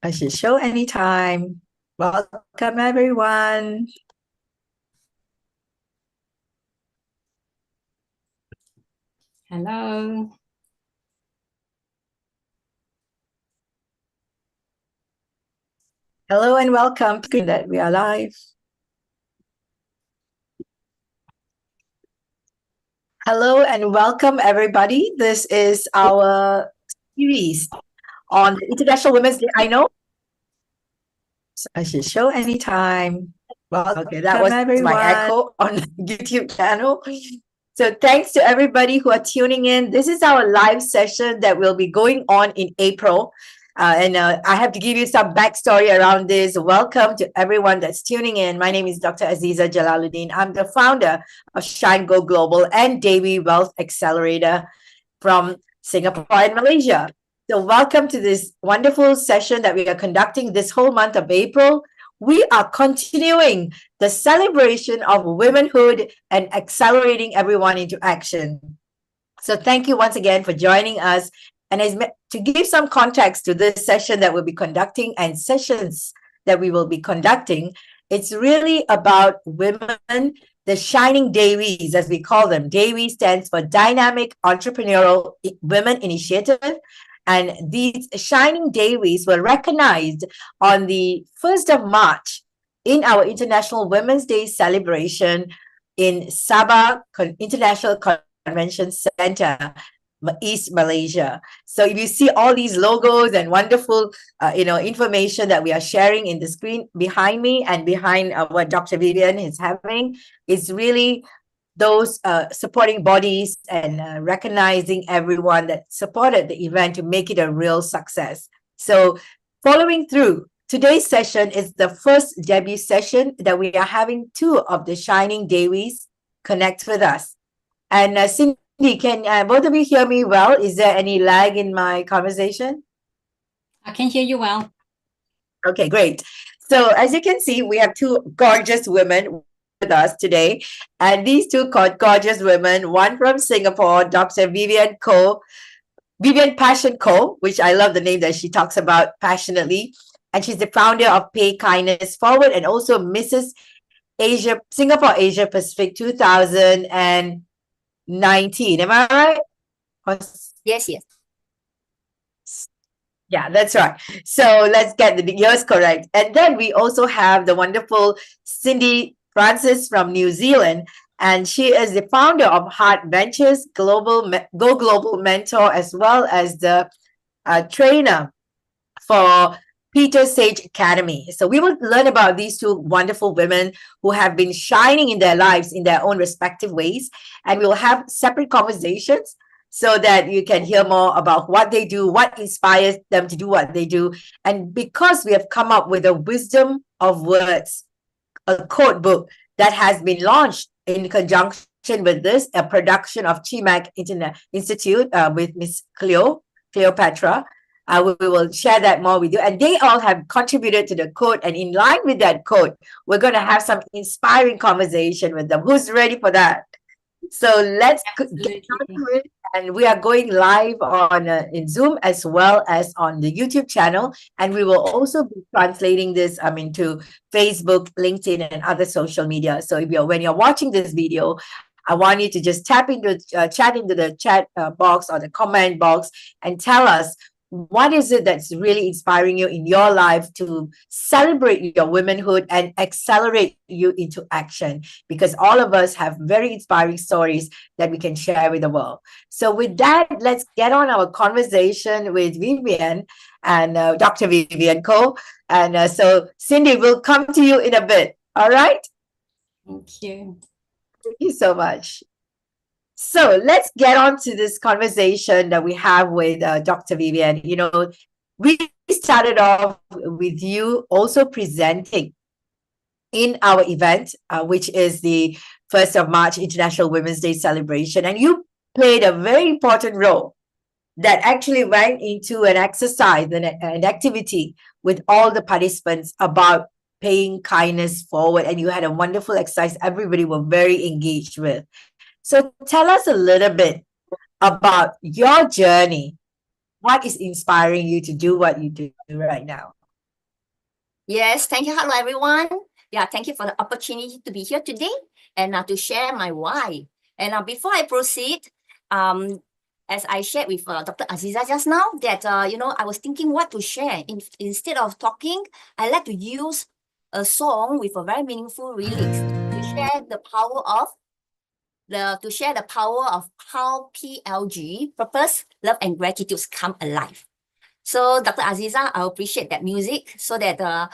I should show anytime. Welcome, everyone. Hello. Hello and welcome. Screen that we are live. Hello and welcome, everybody. This is our series on the International Women's Day. I know I should show anytime. Well, okay, that was my echo on the YouTube channel. So thanks to everybody who are tuning in. This is our live session that will be going on in April. And I have to give you some backstory around this. Welcome to everyone that's tuning in. My name is Dr. Aziza Jalaluddin. I'm the founder of Shine Go Global and Dewi Wealth Accelerator from Singapore and Malaysia. So welcome to this wonderful session that we are conducting this whole month of April. We are continuing the celebration of womanhood and accelerating everyone into action. So thank you once again for joining us. And to give some context to this session that we'll be conducting and sessions that we will be conducting, it's really about women, the shining Devis, as we call them. Devi stands for Dynamic Entrepreneurial Women Initiative. And these shining Devis were recognized on the 1st of March in our International Women's Day celebration in Sabah International Convention Center, East Malaysia. So if you see all these logos and wonderful, information that we are sharing in the screen behind me and behind what Dr. Vivian is having, it's really those supporting bodies and recognizing everyone that supported the event to make it a real success. So following through, today's session is the first debut session that we are having two of the Shining Devis connect with us. And Cindy, can both of you hear me well? Is there any lag in my conversation? I can hear you well. Okay, great. So as you can see, we have two gorgeous women with us today. And these two gorgeous women, one from Singapore, Dr. Vivian Passion Co, which I love the name that she talks about passionately. And she's the founder of Pay Kindness Forward and also Mrs. Singapore Asia Pacific 2019. Am I right? Yes. Yeah, that's right. So let's get the years correct. And then we also have the wonderful Cindy Francis from New Zealand. And she is the founder of Heart Ventures, Go Global Mentor, as well as the trainer for Peter Sage Academy. So we will learn about these two wonderful women who have been shining in their lives in their own respective ways. And we will have separate conversations so that you can hear more about what they do, what inspires them to do what they do. And because we have come up with a wisdom of words, a code book that has been launched in conjunction with this, a production of CHIMAC Institute with Miss Cleopatra. We will share that more with you. And they all have contributed to the code. And in line with that code, we're going to have some inspiring conversation with them. Who's ready for that? So let's get into it. And we are going live on in Zoom as well as on the YouTube channel. And we will also be translating this into Facebook, LinkedIn, and other social media. So when you're watching this video, I want you to just tap into chat into the chat box or the comment box and tell us what is it that's really inspiring you in your life to celebrate your womanhood and accelerate you into action? Because all of us have very inspiring stories that we can share with the world. So with that, let's get on our conversation with Vivian and Dr. Vivian Co. And so Cindy, we'll come to you in a bit. All right? Thank you. Thank you so much. So let's get on to this conversation that we have with Dr. Vivian. We started off with you also presenting in our event, which is the 1st of March International Women's Day celebration. And you played a very important role that actually went into an exercise and an activity with all the participants about paying kindness forward. And you had a wonderful exercise everybody were very engaged with. So tell us a little bit about your journey. What is inspiring you to do what you do right now? Yes, thank you. Hello, everyone. Yeah, thank you for the opportunity to be here today and to share my why. And before I proceed, um, as I shared with Dr. Aziza just now, that I was thinking what to share. Instead of talking, I like to use a song with a very meaningful lyrics to share the power of how PLG, purpose, love, and gratitude come alive. So, Dr. Aziza, I appreciate that music so that the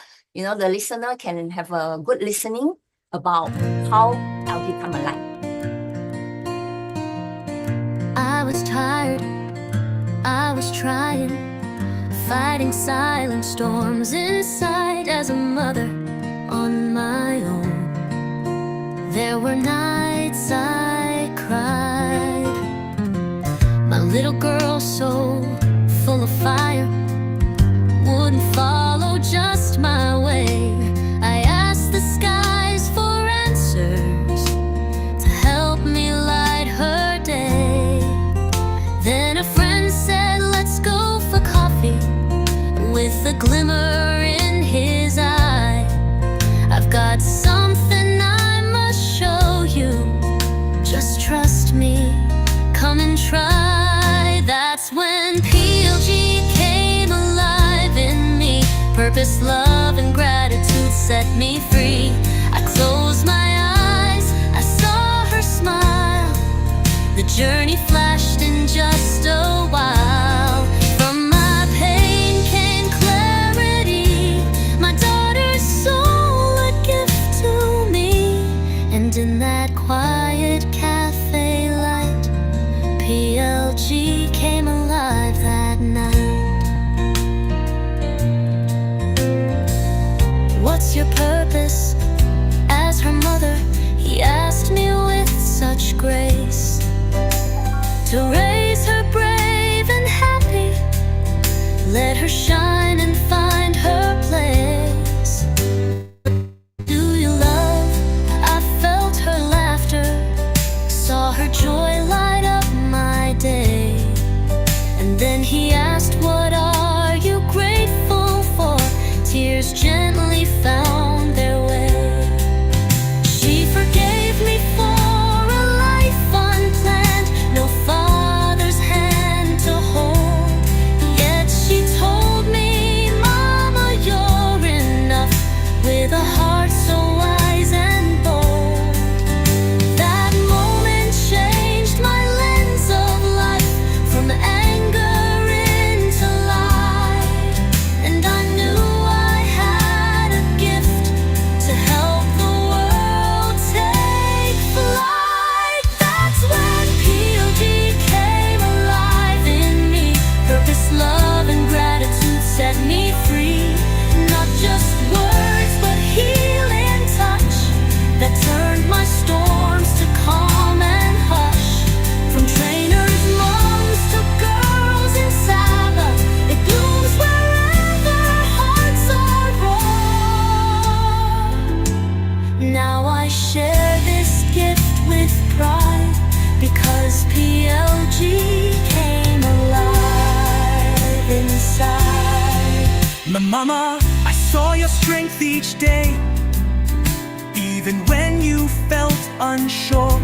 listener can have a good listening about how algae come alive. I was tired, I was trying, fighting silent storms inside as a mother on my own. There were nights I cried, my little girl soul full of fire wouldn't follow just my way. I asked the skies for answers to help me light her day. Then a friend said, let's go for coffee, with a glimmer in his eye. I've got something I must show you, just trust me, come and try. That's when PLG came alive in me. Purpose, love, and gratitude set me free. I closed my eyes, I saw her smile. The journey flashed in just a while. From my pain came clarity, my daughter's soul a gift to me. And in that quiet cafe light, PLG came alive that night. What's your purpose? As her mother, he asked me with such grace. To raise her brave and happy, let her shine and find her place. Do you love? I felt her laughter, saw her joy light up my day. And then he asked, what are you grateful for? Tears gently found their way. She forgave me for a life unplanned, no father's hand to hold. Yet she told me, Mama, you're enough, with a heart so wise and bold. That moment changed my lens of life, from anger into light. And I knew I had a gift to help the world take flight. That's when PLG came alive in me. Purpose, love, and gratitude set me free. Not just words, but healing touch that turned my storms to calm and hush. From trainers, moms, to girls in Sabbath, it blooms wherever hearts are raw. Now I share this gift with pride, because PLG came alive inside. My mama, I saw your strength each day, even when you felt unsure.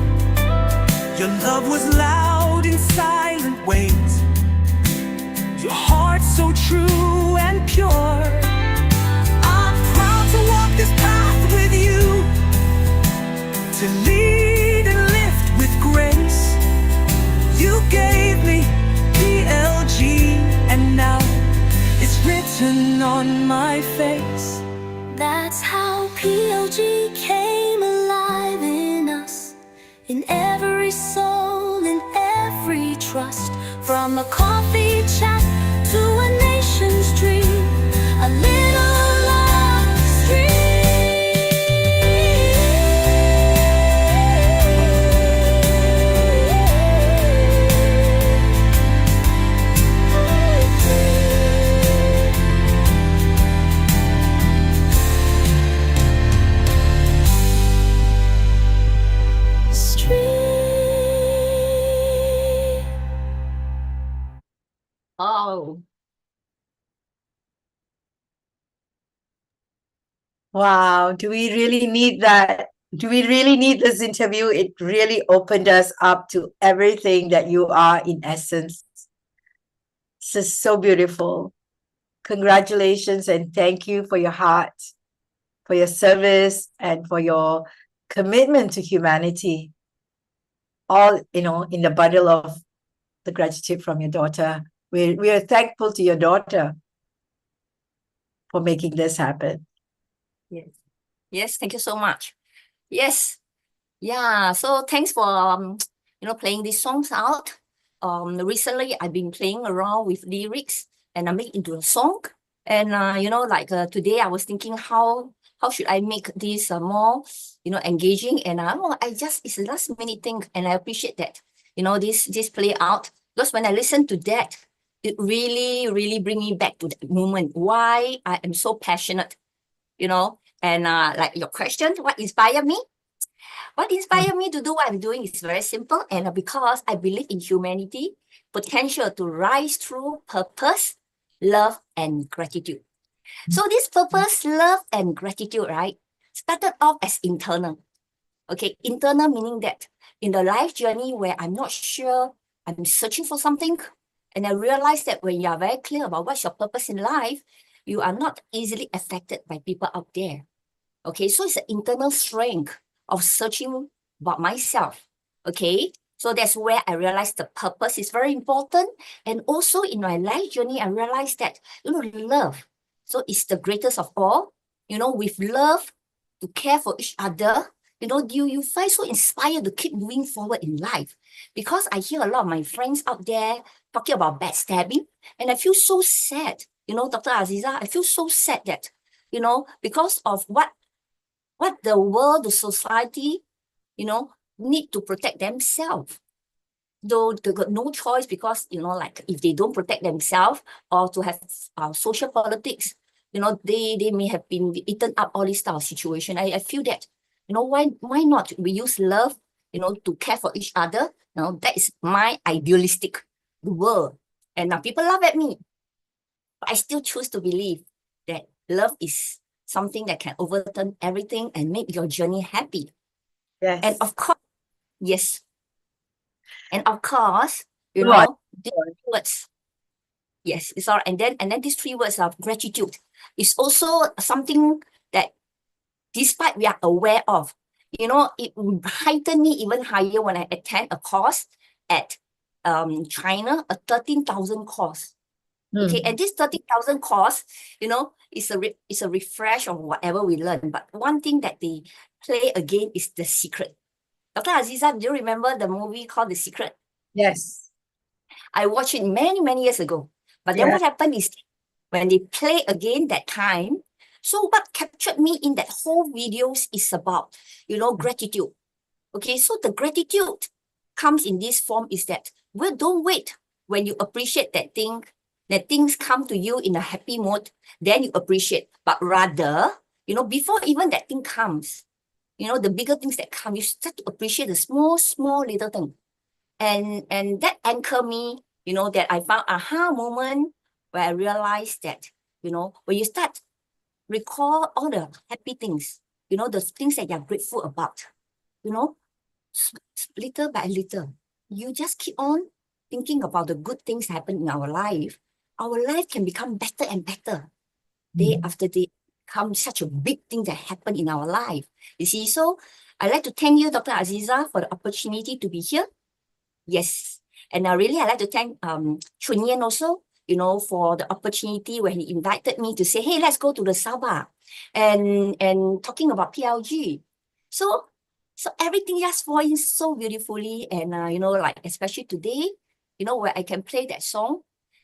Your love was loud in silent ways, your heart so true and pure. I'm proud to walk this path with you, to lead and lift with grace. You gave me PLG, and now it's written on my face. That's how PLG came alive in us, in every soul, in every trust. From a coffee chat to a nation's dream, a little love stream. Oh, Wow, do we really need that? Do we really need this interview? It really opened us up to everything that you are in essence. This is so beautiful. Congratulations and thank you for your heart, for your service, and for your commitment to humanity. All, in the bundle of the gratitude from your daughter. We are thankful to your daughter for making this happen. Yes. Yes, thank you so much. Yes. Yeah, so thanks for playing these songs out. Recently I've been playing around with lyrics and I make it into a song. And today I was thinking how should I make this more engaging, and it's a last minute thing, and I appreciate that this play out, because when I listen to that, it really bring me back to that moment why I am so passionate, and like your question, what inspired me? What inspired me to do what I'm doing is very simple, and because I believe in humanity, potential to rise through purpose, love, and gratitude. So this purpose, love, and gratitude, right, started off as internal. Okay, internal meaning that in the life journey where I'm not sure, I'm searching for something, and I realized that when you are very clear about what's your purpose in life, you are not easily affected by people out there. Okay, so it's an internal strength of searching about myself. Okay, so that's where I realized the purpose is very important. And also in my life journey, I realized that, love. So it's the greatest of all. With love, to care for each other, you find so inspired to keep moving forward in life. Because I hear a lot of my friends out there talking about backstabbing, and I feel so sad. Dr. Aziza, I feel so sad that, because of what the world, the society, need to protect themselves. Though they got no choice, because, if they don't protect themselves, or to have social politics, they may have been eaten up, all this type of situation. I feel that, why not we use love, to care for each other? That is my idealistic world. And now people laugh at me, but I still choose to believe that love is something that can overturn everything and make your journey happy. Yes. And of course, yes. And of course, Go on. these words. Yes, it's all right. And then these 3 words of gratitude is also something that, despite we are aware of, it heightened me even higher when I attend a course at China, a 13,000 course. Okay, and this 30,000 course, it's a refresh of whatever we learn. But one thing that they play again is The Secret. Dr. Aziza, do you remember the movie called The Secret? Yes. I watched it many, many years ago. But then what happened is, when they play again that time, so what captured me in that whole videos is about, gratitude. Okay, so the gratitude comes in this form is that, well, don't wait when you appreciate that things come to you in a happy mood, then you appreciate. But rather, before even that thing comes, the bigger things that come, you start to appreciate the small little thing. And that anchored me, that I found aha moment where I realized that, when you start recall all the happy things, the things that you're grateful about, little by little, you just keep on thinking about the good things happen in our life can become better and better. Day after day, come such a big thing that happen in our life. You see, so I'd like to thank you, Dr. Aziza, for the opportunity to be here. Yes, and I'd like to thank Chun Yen also, for the opportunity when he invited me to say, hey, let's go to the Sabah and talking about PLG. So everything just falls in so beautifully, and especially today, where I can play that song,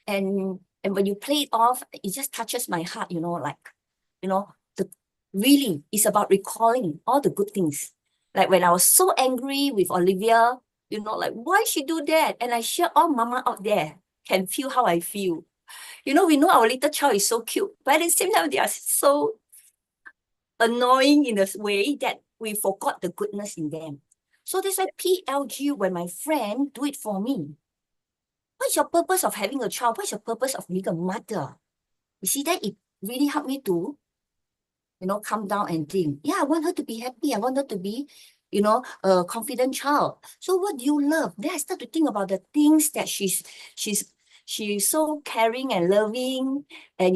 and when you play it off, it just touches my heart, really it's about recalling all the good things. Like when I was so angry with Olivia, why she do that? And I sure all mama out there can feel how I feel. We know our little child is so cute, but at the same time, they are so annoying in a way that we forgot the goodness in them. So that's why PLG, when my friend do it for me. What's your purpose of having a child? What's your purpose of being a mother? You see that it really helped me to come down and think, yeah, I want her to be happy. I want her to be, a confident child. So what do you love? Then I start to think about the things that she's so caring and loving, and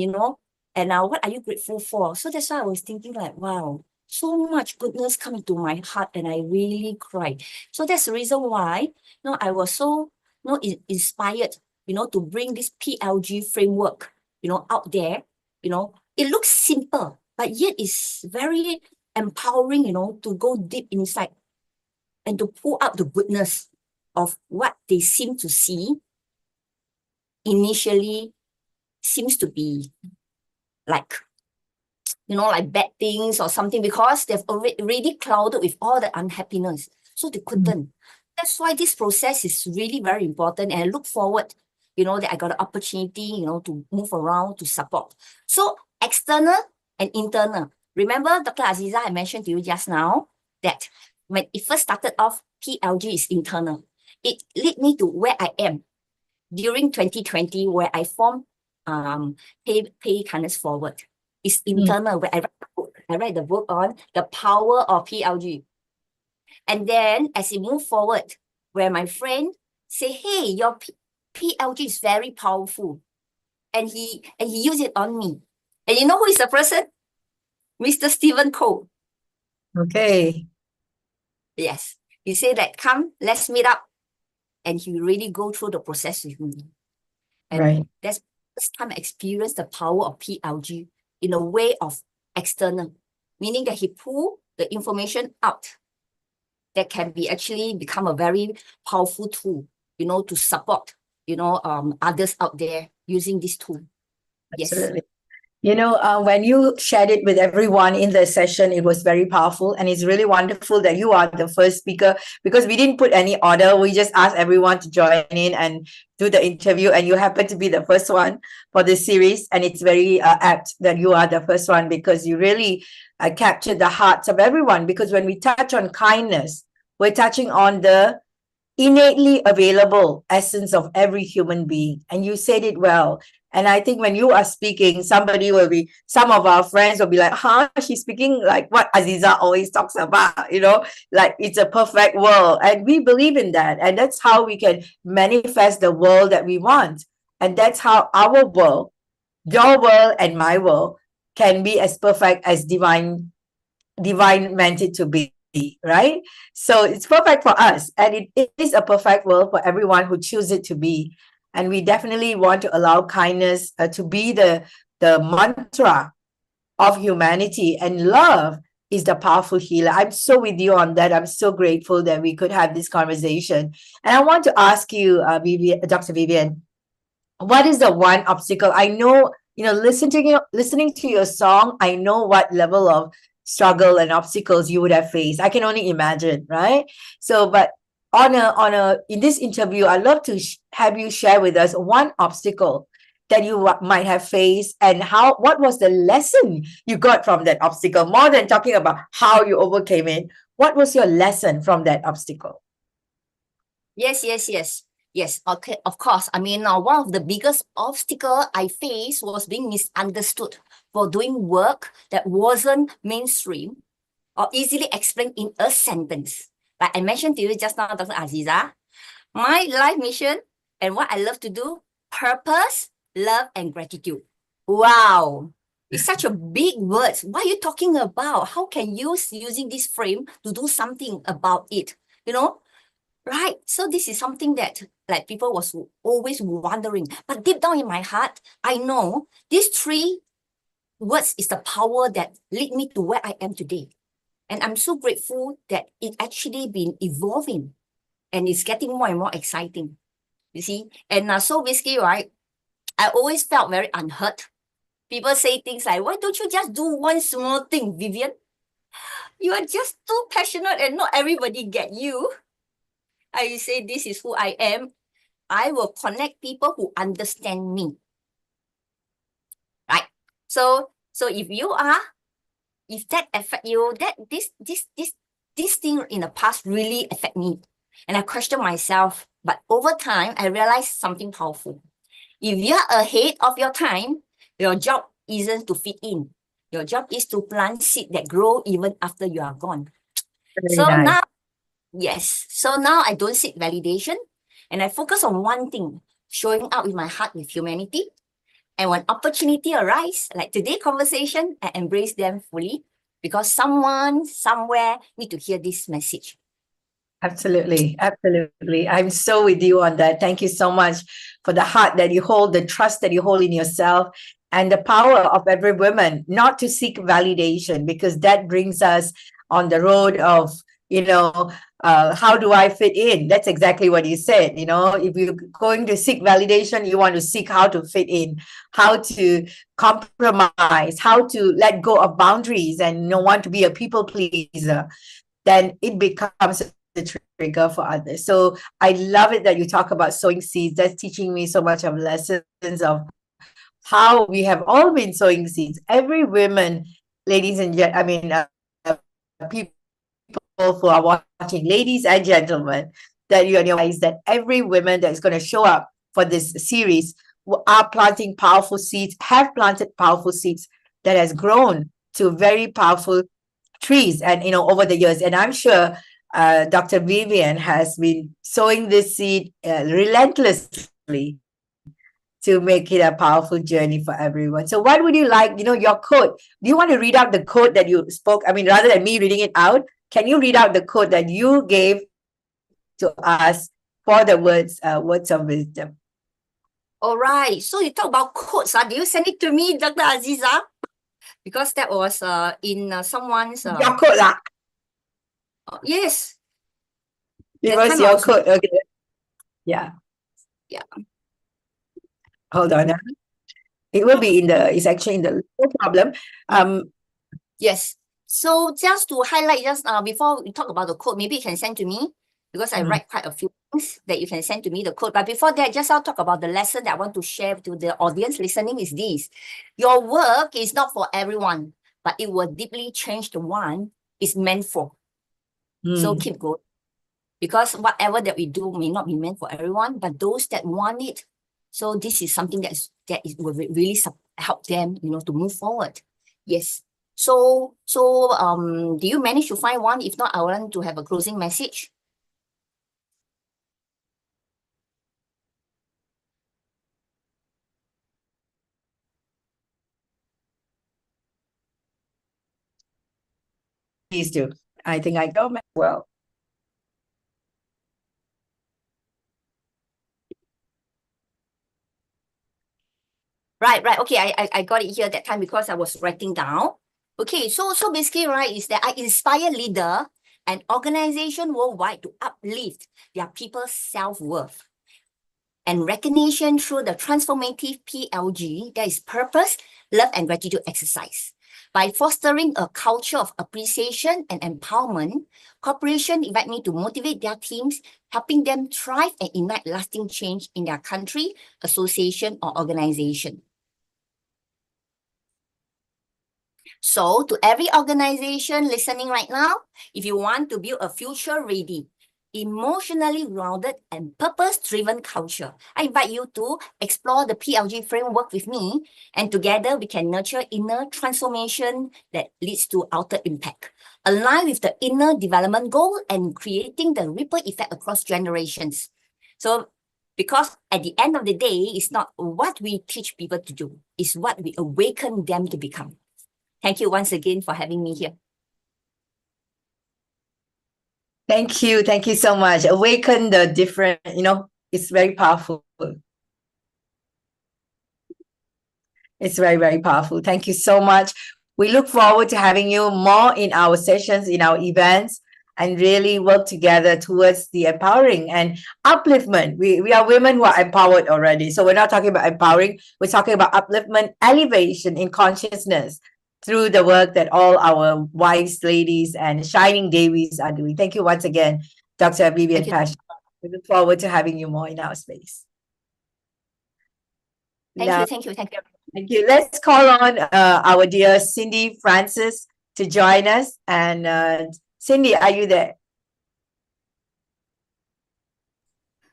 what are you grateful for? So that's why I was thinking like, wow, so much goodness coming to my heart, and I really cried. So that's the reason why, I was so, inspired, to bring this PLG framework, out there. It looks simple, but yet it's very empowering, to go deep inside and to pull out the goodness of what they seem to see initially seems to be like, like bad things or something, because they've already clouded with all the unhappiness. So they couldn't. That's why this process is really very important. And I look forward, that I got an opportunity, to move around, to support. So external and internal. Remember, Dr. Aziza, I mentioned to you just now that when it first started off, PLG is internal. It led me to where I am during 2020, where I formed Pay Kindness Forward. It's internal, where I write the book on the power of PLG. And then as we move forward, where my friend say, hey, your PLG is very powerful. And he used it on me. And you know who is the person? Mr. Stephen Cole. Okay. Yes. He said that, come, let's meet up. And he really go through the process with me. And Right. that's the first time I experienced the power of PLG in a way of external, meaning that he pulled the information out that can be actually become a very powerful tool, to support, others out there using this tool. Absolutely. When you shared it with everyone in the session, it was very powerful. And it's really wonderful that you are the first speaker, because we didn't put any order. We just asked everyone to join in and do the interview. And you happen to be the first one for this series. And it's very apt that you are the first one, because you really captured the hearts of everyone. Because when we touch on kindness, we're touching on the innately available essence of every human being. And you said it well. And I think when you are speaking, some of our friends will be like, she's speaking like what Aziza always talks about, like it's a perfect world. And we believe in that. And that's how we can manifest the world that we want. And that's how our world, your world and my world, can be as perfect as divine meant it to be. Right? So it's perfect for us. And it is a perfect world for everyone who chooses it to be. And we definitely want to allow kindness to be the mantra of humanity. And love is the powerful healer. I'm so with you on that. I'm so grateful that we could have this conversation. And I want to ask you, Dr. Vivian, what is the one obstacle? I know, listening to your song, I know what level of struggle and obstacles you would have faced. I can only imagine, right? So, but in this interview, I'd love to have you share with us one obstacle that you might have faced, and what was the lesson you got from that obstacle, more than talking about how you overcame it. What was your lesson from that obstacle? Yes. Okay, of course. I mean, one of the biggest obstacle I faced was being misunderstood for doing work that wasn't mainstream or easily explained in a sentence. Like I mentioned to you just now, Dr. Aziza, my life mission and what I love to do, purpose, love, and gratitude. Wow. It's such a big word. What are you talking about? How can you using this frame to do something about it? Right? So this is something that like people was always wondering. But deep down in my heart, I know these three words is the power that lead me to where I am today. And I'm so grateful that it actually been evolving and it's getting more and more exciting. You see? And so basically, right, I always felt very unheard. People say things like, why don't you just do one small thing, Vivian? You are just too passionate and not everybody get you. I say, this is who I am. I will connect people who understand me. Right? So if that affect you, this thing in the past really affect me. And I question myself, but over time, I realized something powerful. If you're ahead of your time, your job isn't to fit in. Your job is to plant seed that grow even after you are gone. Very So nice. now, yes. So now I don't seek validation and I focus on one thing, showing up with my heart with humanity. And when opportunity arise, like today's conversation, I embrace them fully because someone somewhere need to hear this message. Absolutely. Absolutely. I'm so with you on that. Thank you so much for the heart that you hold, the trust that you hold in yourself, and the power of every woman not to seek validation, because that brings us on the road of, how do I fit in? That's exactly what you said. If you're going to seek validation, you want to seek how to fit in, how to compromise, how to let go of boundaries and not want to be a people pleaser. Then it becomes the trigger for others. So I love it that you talk about sowing seeds. That's teaching me so much of lessons of how we have all been sowing seeds. Every woman, ladies and people who are watching, ladies and gentlemen, that you realize that every woman that is going to show up for this series are planting powerful seeds, have planted powerful seeds that has grown to very powerful trees and over the years. And I'm sure Dr. Vivian has been sowing this seed relentlessly to make it a powerful journey for everyone. So what would you like, your quote? Do you want to read out the quote that you spoke? I mean, rather than me reading it out, can you read out the quote that you gave to us for the words of wisdom? All right. So you talk about quotes. Do you send it to me, Dr. Aziza? Because that was in someone's... Your quote lah. Yes. It That was time I your was- quote. Okay. Yeah. Yeah. Hold on. It will be it's actually in the, no problem. Yes. So just to highlight, just before we talk about the code, maybe you can send to me because I write quite a few things that you can send to me the code. But before that, just I'll talk about the lesson that I want to share to the audience listening is this. Your work is not for everyone, but it will deeply change the one it's meant for. So keep going. Because whatever that we do may not be meant for everyone, but those that want it. So this is something that will really help them, to move forward. Yes. So do you manage to find one? If not, I want to have a closing message. Please do. I think I go well. Right. Okay, I got it here that time because I was writing down. Okay, so basically, right, is that I inspire leader and organization worldwide to uplift their people's self-worth and recognition through the transformative PLG, that is purpose, love, and gratitude exercise. By fostering a culture of appreciation and empowerment, corporations invite me to motivate their teams, helping them thrive and ignite lasting change in their country, association, or organization. So to every organization listening right now, if you want to build a future-ready, emotionally grounded and purpose-driven culture, I invite you to explore the PLG framework with me, and together we can nurture inner transformation that leads to outer impact, align with the inner development goal and creating the ripple effect across generations. So because at the end of the day, it's not what we teach people to do, it's what we awaken them to become. Thank you once again for having me here. Thank you. Thank you so much. Awaken the different, it's very powerful. It's very, very powerful. Thank you so much. We look forward to having you more in our sessions, in our events, and really work together towards the empowering and upliftment. We are women who are empowered already. So we're not talking about empowering. We're talking about upliftment, elevation in consciousness through the work that all our wise ladies and shining Devis are doing. Thank you once again, Dr. Vivian Pash. We look forward to having you more in our space. Thank you. Thank you. Let's call on our dear Cindy Francis to join us. And Cindy, are you there?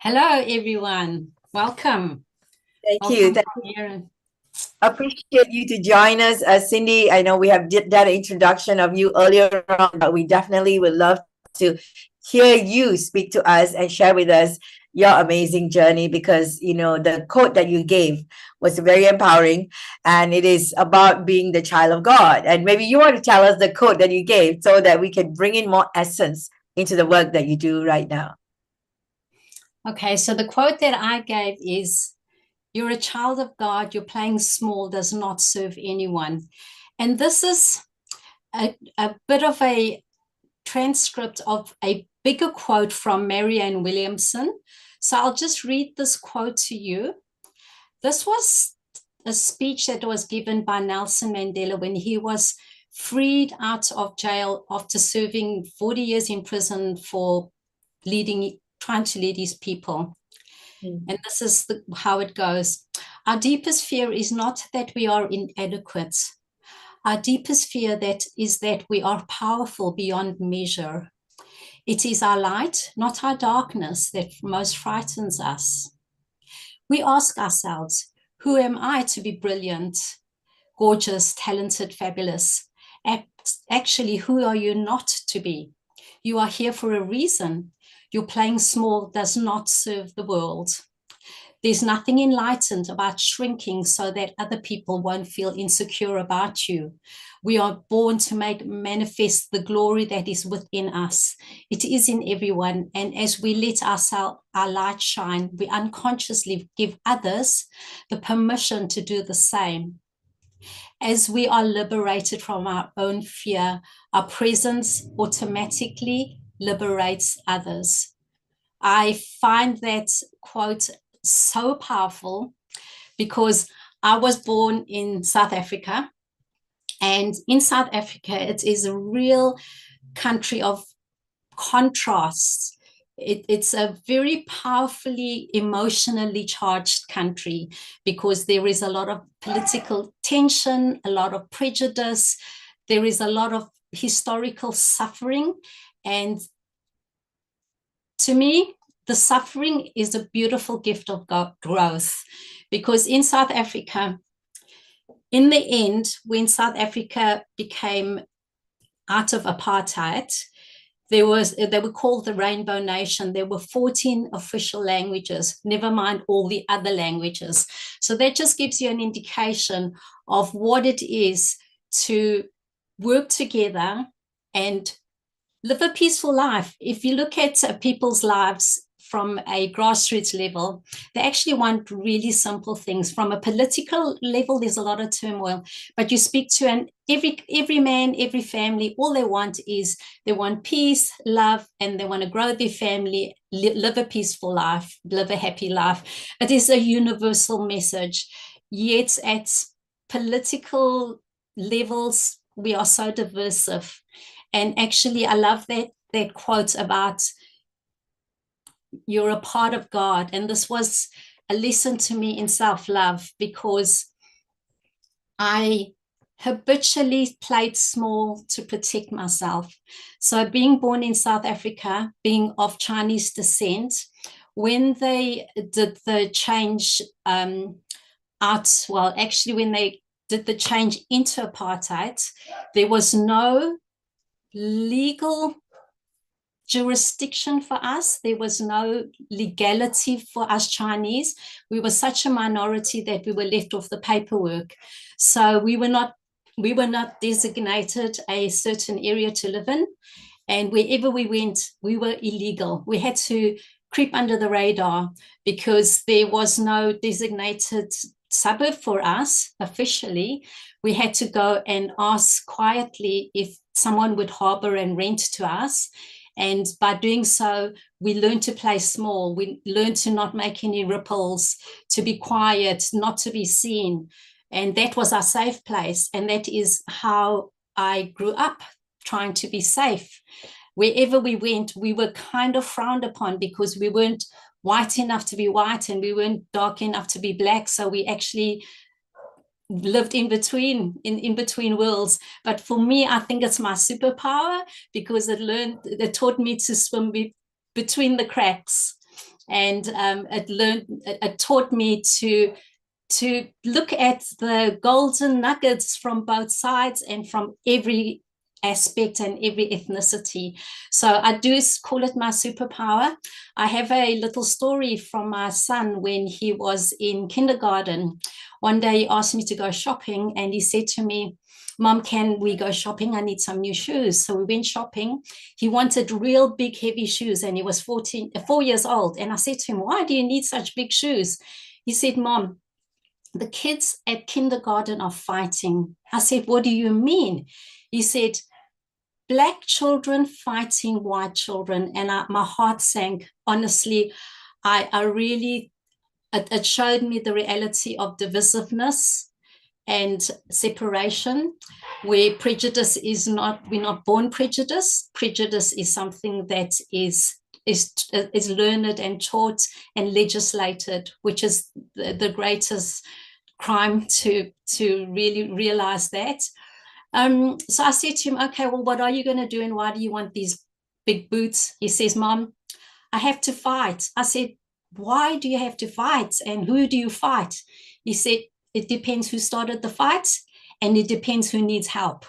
Hello, everyone. Welcome. Thank you. Here. appreciate you to join us. Cindy, I know we have did that introduction of you earlier on, but we definitely would love to hear you speak to us and share with us your amazing journey, because the quote that you gave was very empowering, and it is about being the child of God. And maybe you want to tell us the quote that you gave so that we can bring in more essence into the work that you do right now. Okay, so the quote that I gave is, "You're a child of God, you're playing small does not serve anyone." And this is a bit of a transcript of a bigger quote from Marianne Williamson. So I'll just read this quote to you. This was a speech that was given by Nelson Mandela when he was freed out of jail after serving 40 years in prison for trying to lead his people. And this is how it goes. "Our deepest fear is not that we are inadequate. Our deepest fear is that we are powerful beyond measure. It is our light, not our darkness, that most frightens us. We ask ourselves, who am I to be brilliant, gorgeous, talented, fabulous? Actually, who are you not to be? You are here for a reason. Your playing small does not serve the world. There's nothing enlightened about shrinking so that other people won't feel insecure about you. We are born to make manifest the glory that is within us. It is in everyone. And as we let our light shine, we unconsciously give others the permission to do the same. As we are liberated from our own fear, our presence automatically liberates others." I find that quote so powerful because I was born in South Africa, and in South Africa it is a real country of contrasts. It's a very powerfully emotionally charged country because there is a lot of political tension, a lot of prejudice, there is a lot of historical suffering. And to me, the suffering is a beautiful gift of growth, because in South Africa, in the end, when South Africa became out of apartheid, they were called the Rainbow Nation. There were 14 official languages, never mind all the other languages. So that just gives you an indication of what it is to work together and live a peaceful life. If you look at people's lives from a grassroots level, they actually want really simple things. From a political level, there's a lot of turmoil, but you speak to every man, every family, all they want is they want peace, love, and they want to grow their family, live a peaceful life, live a happy life. It is a universal message. Yet at political levels, we are so divisive. And actually, I love that quote about you're a part of God. And this was a lesson to me in self-love, because I habitually played small to protect myself. So being born in South Africa, being of Chinese descent, when they did the change when they did the change into apartheid, there was no legal jurisdiction for us. There was no legality for us Chinese. We were such a minority that we were left off the paperwork. So we were not designated a certain area to live in. And wherever we went, we were illegal. We had to creep under the radar because there was no designated suburb for us officially. We had to go and ask quietly if someone would harbor and rent to us. And by doing so, we learned to play small. We learned to not make any ripples, to be quiet, not to be seen. And that was our safe place. And that is how I grew up, trying to be safe. Wherever we went, we were kind of frowned upon because we weren't white enough to be white and we weren't dark enough to be black. So we actually lived in between worlds. But for me, I think it's my superpower, because it taught me to swim between the cracks, and it taught me to to look at the golden nuggets from both sides and from every aspect and every ethnicity. So I do call it my superpower. I have a little story from my son when he was in kindergarten. One day he asked me to go shopping and he said to me, Mom, can we go shopping? I need some new shoes. So we went shopping. He wanted real big, heavy shoes and he was 4 years old. And I said to him, why do you need such big shoes? He said, Mom, the kids at kindergarten are fighting. I said, what do you mean? He said, Black children fighting white children. And my heart sank. Honestly, it showed me the reality of divisiveness and separation, where prejudice is not, we're not born prejudiced. Prejudice is something that is learned and taught and legislated, which is the greatest crime to really realize that. So I said to him, okay, well, what are you going to do and why do you want these big boots? He says, Mom, I have to fight. I said, why do you have to fight and who do you fight? He said, it depends who started the fight and it depends who needs help,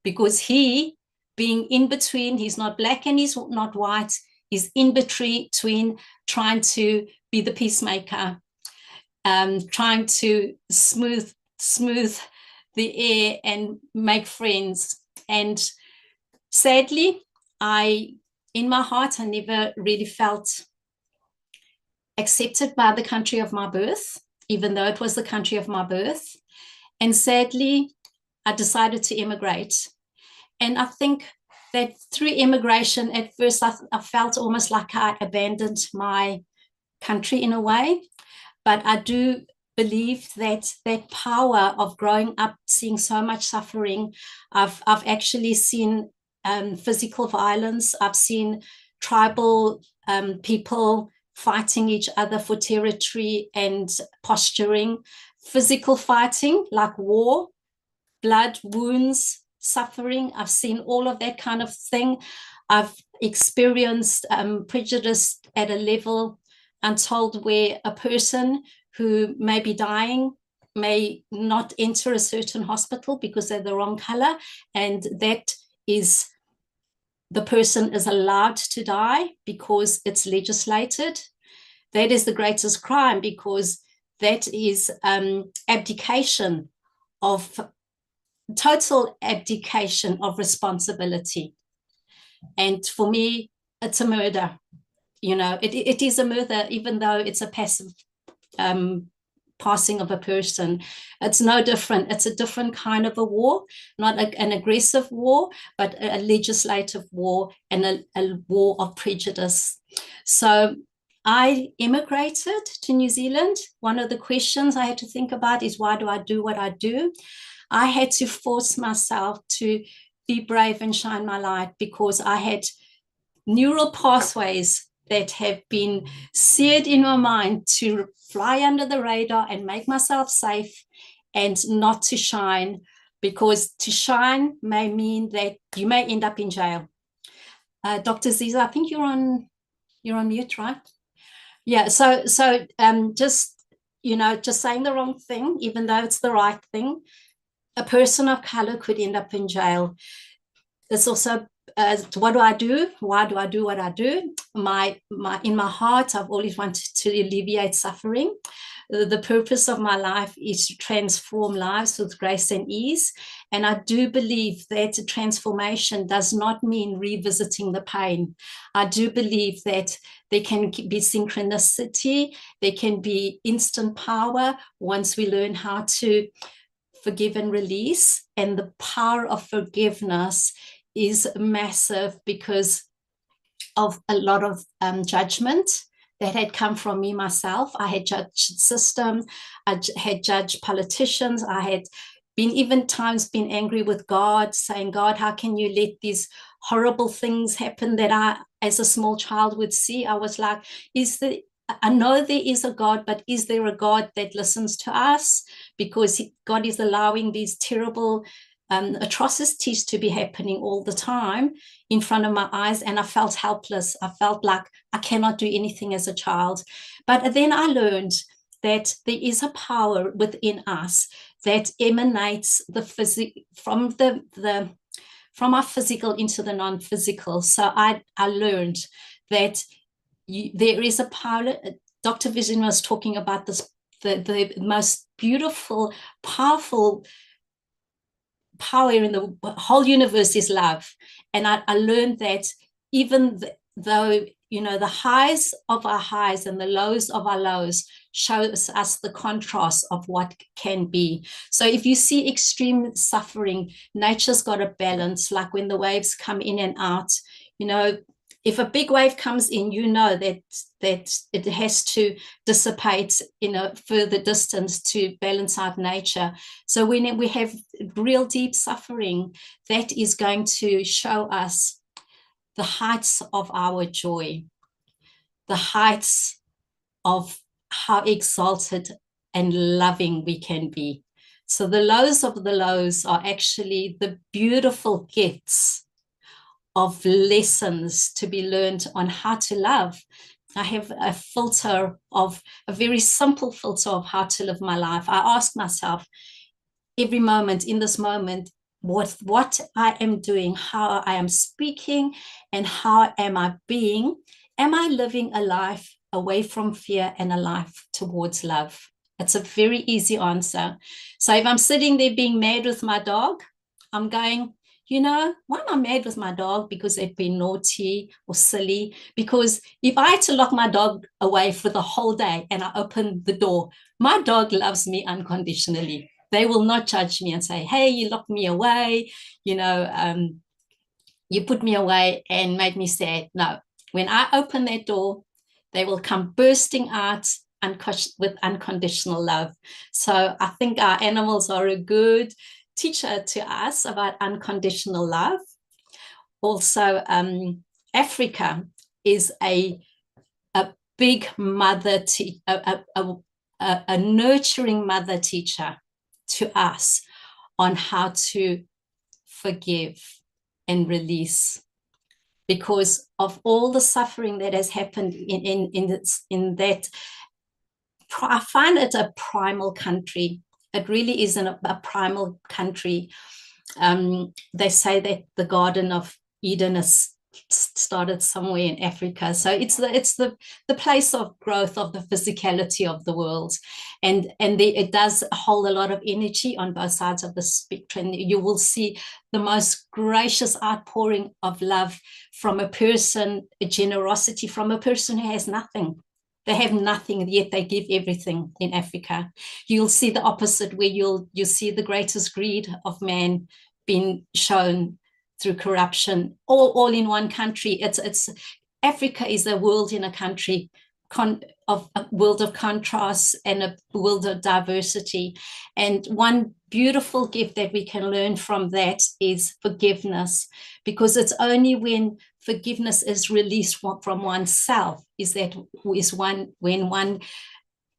because he, being in between, he's not black and he's not white, he's in between trying to be the peacemaker, trying to smooth the air and make friends. And sadly, in my heart, I never really felt accepted by the country of my birth, even though it was the country of my birth. And sadly, I decided to immigrate. And I think that through immigration, at first, I felt almost like I abandoned my country in a way. But I do believe that power of growing up, seeing so much suffering, I've actually seen physical violence. I've seen tribal people fighting each other for territory and posturing, physical fighting like war, blood, wounds, suffering. I've seen all of that kind of thing. I've experienced prejudice at a level untold, where a person who may be dying may not enter a certain hospital because they're the wrong color, and that is, the person is allowed to die because it's legislated. That is the greatest crime, because that is abdication of, total abdication of responsibility. And for me, it's a murder. You know, it is a murder, even though it's a passive passing of a person. It's no different. It's a different kind of a war, not an aggressive war, but a legislative war and a war of prejudice. So I immigrated to New Zealand. One of the questions I had to think about is, why do I do what I do? I had to force myself to be brave and shine my light, because I had neural pathways that have been seared in my mind to fly under the radar and make myself safe, and not to shine, because to shine may mean that you may end up in jail. Dr. Ziza, I think you're on mute, right? Yeah, so just, you know, just saying the wrong thing, even though it's the right thing, a person of color could end up in jail. It's also, what do I do? Why do I do what I do? In my heart, I've always wanted to alleviate suffering. The purpose of my life is to transform lives with grace and ease. And I do believe that transformation does not mean revisiting the pain. I do believe that there can be synchronicity, there can be instant power once we learn how to forgive and release. And the power of forgiveness is massive, because of a lot of judgment that had come from me myself. I had judged the system, I had judged politicians, I had even times been angry with God, saying, God, how can you let these horrible things happen that I, as a small child, would see? I was like, I know there is a God, but is there a God that listens to us? Because God is allowing these terrible atrocities to be happening all the time in front of my eyes, and I felt helpless. I felt like I cannot do anything as a child. But then I learned that there is a power within us that emanates from our physical into the non-physical. So I learned that there is a power. Dr. Vision was talking about this, the most beautiful, powerful power in the whole universe is love. And I learned that even though, you know, the highs of our highs and the lows of our lows shows us the contrast of what can be. So if you see extreme suffering, nature's got a balance, like when the waves come in and out. You know, if a big wave comes in, you know that it has to dissipate in a further distance to balance out nature. So when we have real deep suffering, that is going to show us the heights of our joy, the heights of how exalted and loving we can be. So the lows of the lows are actually the beautiful gifts of lessons to be learned on how to love. I have a very simple filter of how to live my life. I ask myself every moment, in this moment, what I am doing, how I am speaking, and how am I being? Am I living a life away from fear and a life towards love? It's a very easy answer. So if I'm sitting there being mad with my dog, I'm going, you know, why am I mad with my dog? Because they've been naughty or silly. Because if I had to lock my dog away for the whole day and I open the door, my dog loves me unconditionally. They will not judge me and say, hey, you locked me away, you know, you put me away and made me sad. No, when I open that door, they will come bursting out with unconditional love. So I think our animals are a good teacher to us about unconditional love. Also, Africa is a big mother, a nurturing mother teacher to us on how to forgive and release, because of all the suffering that has happened in that. I find it a primal country. It really is a primal country. They say that the Garden of Eden is started somewhere in Africa. So it's the place of growth of the physicality of the world. And it does hold a lot of energy on both sides of the spectrum. You will see the most gracious outpouring of love from a person, a generosity from a person who has nothing. They have nothing, yet they give everything in Africa. You'll see the opposite, where you'll see the greatest greed of man being shown through corruption, all in one country. It's Africa is a world in a country, a world of contrasts and a world of diversity. And one beautiful gift that we can learn from that is forgiveness, because it's only when forgiveness is released from oneself when one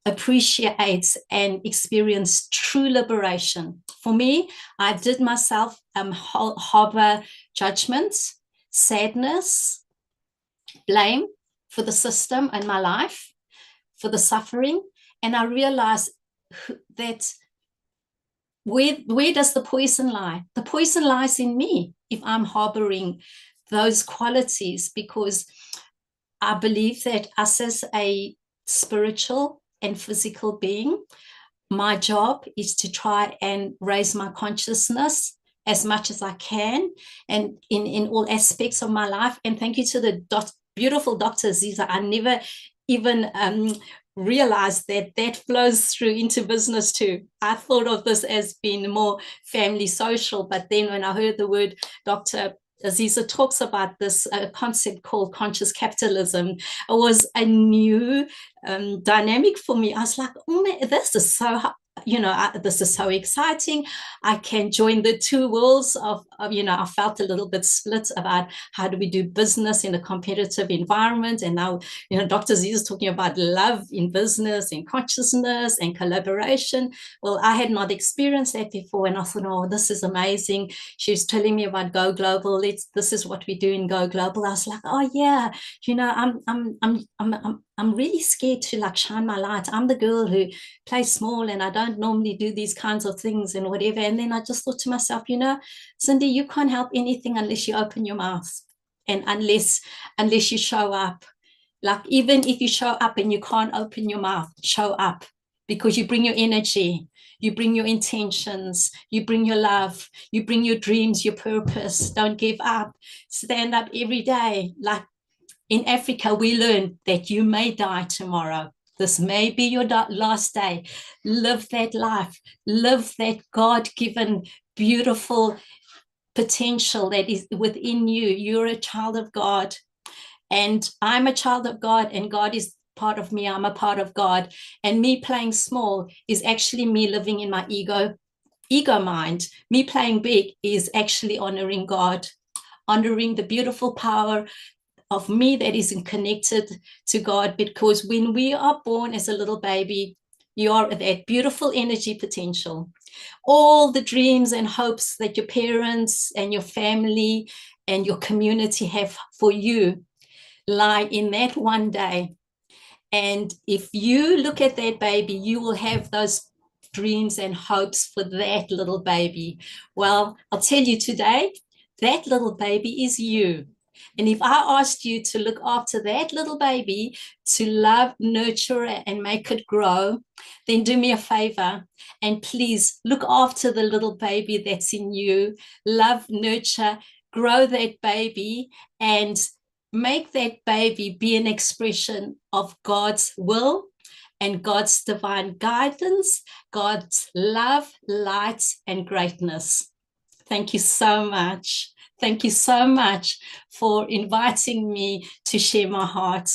appreciates and experience true liberation. For me, I did myself harbor judgments, sadness, blame for the system and my life, for the suffering. And I realized that where does the poison lie? The poison lies in me if I'm harboring those qualities, because I believe that us as a spiritual and physical being, my job is to try and raise my consciousness as much as I can, and in all aspects of my life. And thank you to the beautiful Dr. Aziza. I never even realized that flows through into business too. I thought of this as being more family social, but then when I heard the word Dr. Aziza talks about this concept called conscious capitalism, it was a new dynamic for me. I was like, oh man, this is so, this is so exciting. I can join the two worlds of, I felt a little bit split about how do we do business in a competitive environment. And now, Dr. Z is talking about love in business and consciousness and collaboration. Well, I had not experienced that before. And I thought, oh, this is amazing. She was telling me about Go Global. This is what we do in Go Global. I was like, oh yeah, I'm really scared to like shine my light. I'm the girl who plays small and I don't normally do these kinds of things and whatever. And then I just thought to myself, you know, Cindy, you can't help anything unless you open your mouth and unless you show up. Like even if you show up and you can't open your mouth, show up, because you bring your energy, you bring your intentions, you bring your love, you bring your dreams, your purpose. Don't give up. Stand up every day. Like in Africa, we learn that you may die tomorrow. This may be your last day. Live that life. Live that God-given, beautiful potential that is within you. You're a child of God. And I'm a child of God, and God is part of me. I'm a part of God. And me playing small is actually me living in my ego mind. Me playing big is actually honoring God, honoring the beautiful power of me that is connected to God. Because when we are born as a little baby, you are that beautiful energy potential. All the dreams and hopes that your parents and your family and your community have for you lie in that one day. And if you look at that baby, you will have those dreams and hopes for that little baby. Well, I'll tell you today, that little baby is you. And if I asked you to look after that little baby, to love, nurture, and make it grow, then do me a favor and please look after the little baby that's in you. Love, nurture, grow that baby, and make that baby be an expression of God's will and God's divine guidance, God's love, light, and greatness. Thank you so much. Thank you so much for inviting me to share my heart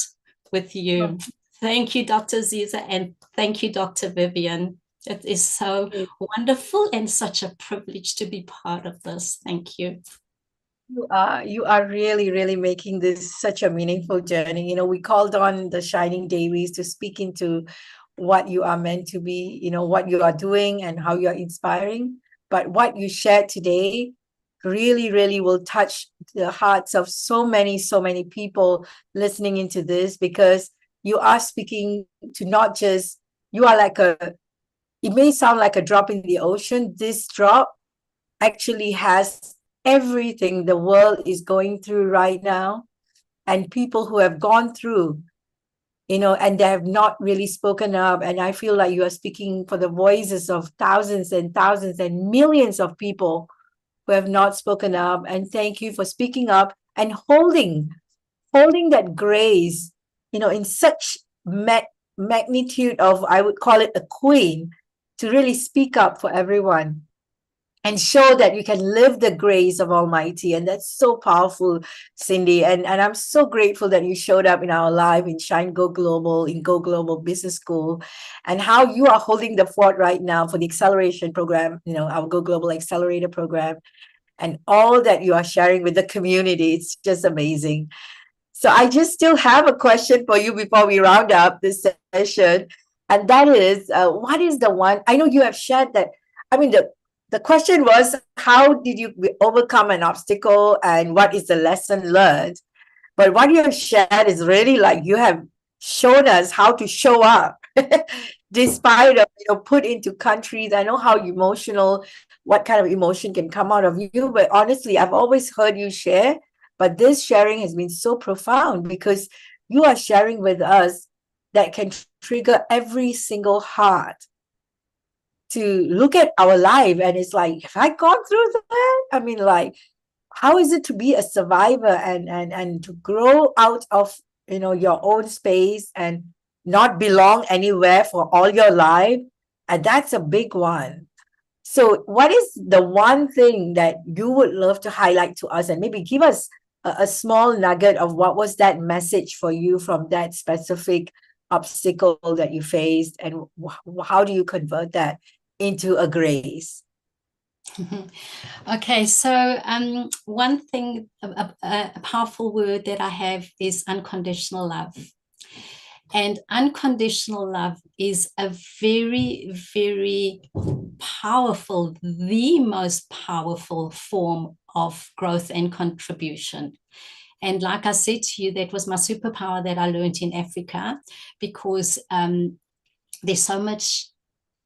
with you. Thank you, Dr. Aziza, and thank you, Dr. Vivian. It is so wonderful and such a privilege to be part of this. Thank you. You are really, really making this such a meaningful journey. You know, we called on the Shining Devis to speak into what you are meant to be, you know, what you are doing and how you are inspiring. But what you shared today really, really will touch the hearts of so many people listening into this, because you are speaking to not just, you are like it may sound like a drop in the ocean. This drop actually has everything the world is going through right now, and people who have gone through, you know, and they have not really spoken up. And I feel like you are speaking for the voices of thousands and thousands and millions of people who have not spoken up. And thank you for speaking up and holding that grace, you know, in such magnitude of, I would call it a queen, to really speak up for everyone and show that you can live the grace of Almighty. And that's so powerful, Cindy. And I'm so grateful that you showed up in our live in Shine Go Global, in Go Global Business School, and how you are holding the fort right now for the acceleration program, you know, our Go Global Accelerator program, and all that you are sharing with the community. It's just amazing. So I just still have a question for you before we round up this session. And that is, what is the one, I know you have shared that, I mean, the question was, how did you overcome an obstacle and what is the lesson learned? But what you have shared is really like you have shown us how to show up despite of, you know, put into countries. I know how emotional, what kind of emotion can come out of you. But honestly, I've always heard you share, but this sharing has been so profound because you are sharing with us that can trigger every single heart to look at our life. And it's like, have I gone through that? I mean, like, how is it to be a survivor and to grow out of, you know, your own space and not belong anywhere for all your life? And that's a big one. So what is the one thing that you would love to highlight to us, and maybe give us a small nugget of what was that message for you from that specific obstacle that you faced, and how do you convert that into a grace? Okay, so one thing, a powerful word that I have is unconditional love. And unconditional love is a very, very powerful, the most powerful form of growth and contribution. And like I said to you, that was my superpower that I learned in Africa, because there's so much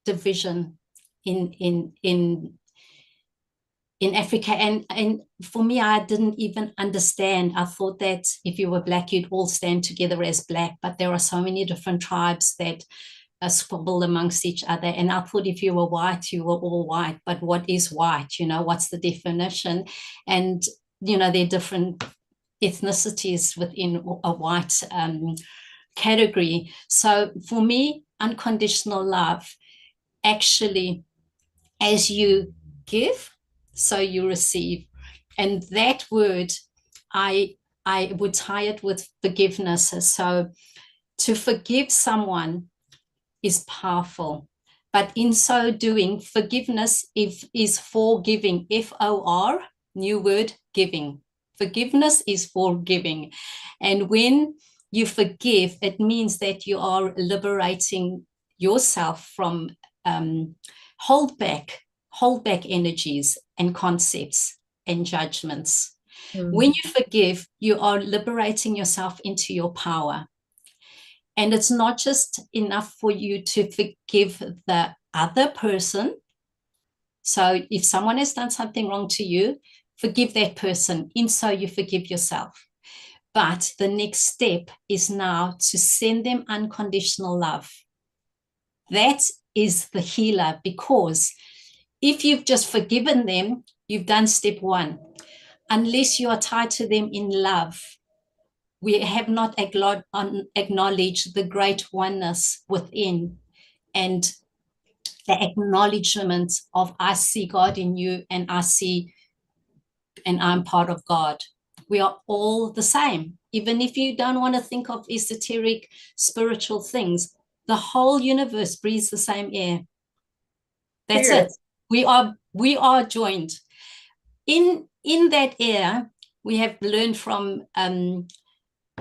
division in Africa. And for me, I didn't even understand. I thought that if you were Black, you'd all stand together as Black, but there are so many different tribes that squabble amongst each other. And I thought if you were white, you were all white. But what is white? What's the definition? And, there are different ethnicities within a white category. So for me, unconditional love, actually, as you give, so you receive. And that word, I would tie it with forgiveness. So to forgive someone is powerful, but in so doing, forgiveness is forgiving. FOR, new word, giving. Forgiveness is forgiving. And when you forgive, it means that you are liberating yourself from hold back energies and concepts and judgments. When you forgive, you are liberating yourself into your power. And it's not just enough for you to forgive the other person. So if someone has done something wrong to you, forgive that person. In so you forgive yourself. But the next step is now to send them unconditional love. That is the healer, because if you've just forgiven them, you've done step one. Unless you are tied to them in love, we have not acknowledged the great oneness within, and the acknowledgement of I see God in you, and I'm part of God. We are all the same. Even if you don't want to think of esoteric spiritual things, the whole universe breathes the same air. That's it. We are joined. In that air, we have learned from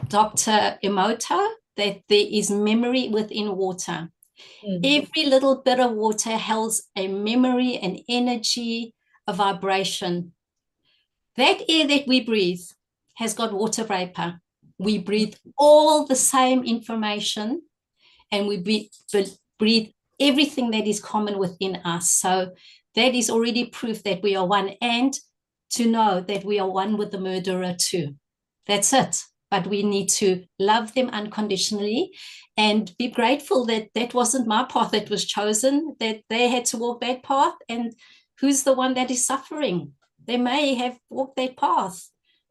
Dr. Emoto that there is memory within water. Every little bit of water holds a memory, an energy, a vibration. That air that we breathe has got water vapor. We breathe all the same information, and we breathe everything that is common within us. So that is already proof that we are one, and to know that we are one with the murderer too. That's it. But we need to love them unconditionally and be grateful that that wasn't my path that was chosen, that they had to walk that path. And who's the one that is suffering? They may have walked that path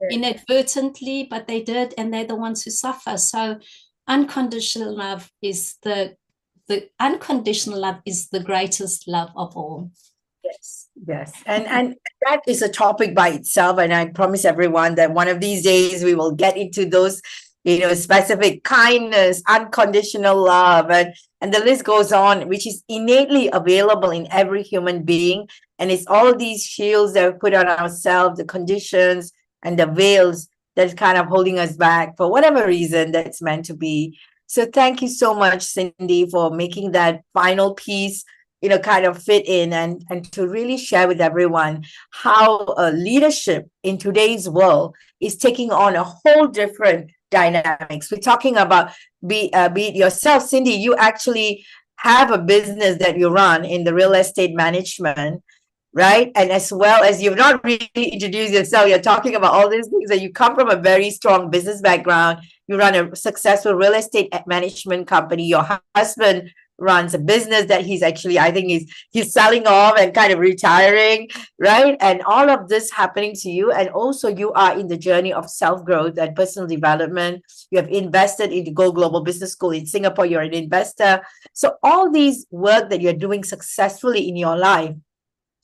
inadvertently, but they did, and they're the ones who suffer. So unconditional love is the unconditional love is the greatest love of all. Yes. And that is a topic by itself. And I promise everyone that one of these days we will get into those, specific kindness, unconditional love, and the list goes on, which is innately available in every human being. And it's all these shields that we put on ourselves, the conditions and the veils that's kind of holding us back for whatever reason that's meant to be. So thank you so much, Cindy, for making that final piece kind of fit in and to really share with everyone how leadership in today's world is taking on a whole different dynamics. We're talking about be it yourself, Cindy. You actually have a business that you run in the real estate management, right? And as well as you've not really introduced yourself, you're talking about all these things, that you come from a very strong business background. You run a successful real estate management company. Your husband runs a business that he's actually, I think he's selling off and kind of retiring, right? And all of this happening to you. And also you are in the journey of self-growth and personal development. You have invested into Go Global Business School in Singapore. You're an investor. So all these work that you're doing successfully in your life,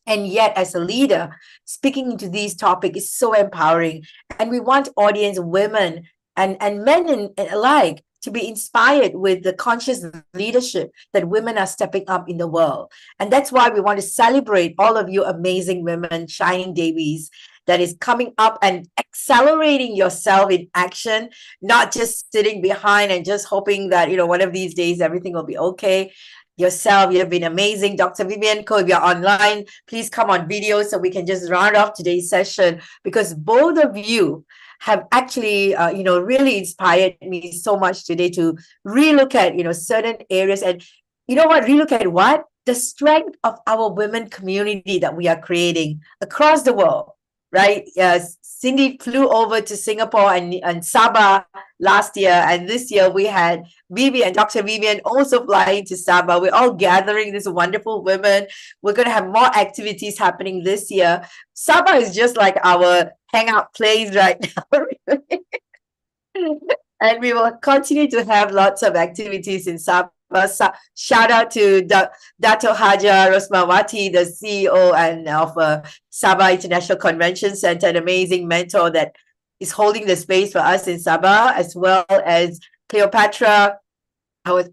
and yet as a leader, speaking into these topics is so empowering. And we want audience, women and men alike, to be inspired with the conscious leadership that women are stepping up in the world. And that's why we want to celebrate all of you amazing women, shining Devis, that is coming up and accelerating yourself in action, not just sitting behind and just hoping that, one of these days everything will be okay. Yourself, you have been amazing. Dr. Vivian Koh, if you're online, please come on video so we can just round off today's session, because both of you have actually, really inspired me so much today to relook at, certain areas. And you know what? Relook at what? The strength of our women community that we are creating across the world, right? Cindy flew over to Singapore and Sabah last year. And this year we had Dr. Vivian also flying to Sabah. We're all gathering these wonderful women. We're going to have more activities happening this year. Sabah is just like our hangout place right now. And we will continue to have lots of activities in Sabah. Shout out to Dato Haja Rosmawati, the CEO and of Sabah International Convention Center, an amazing mentor that is holding the space for us in Sabah, as well as Cleopatra,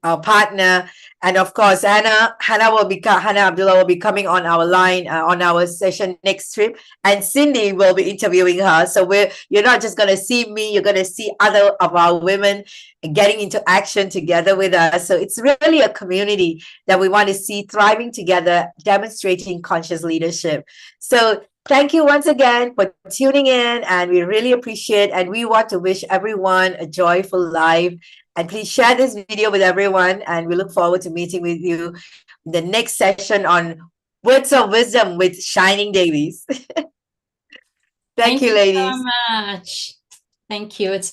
our partner, and of course Hannah Abdullah will be coming on our line on our session next trip, and Cindy will be interviewing her. So you're not just going to see me, you're going to see other of our women getting into action together with us. So it's really a community that we want to see thriving together, demonstrating conscious leadership. So thank you once again for tuning in, and we really appreciate, and we want to wish everyone a joyful life. And please share this video with everyone, and we look forward to meeting with you in the next session on Words of Wisdom with Shining Davies. Thank you, ladies. So much. Thank you. It's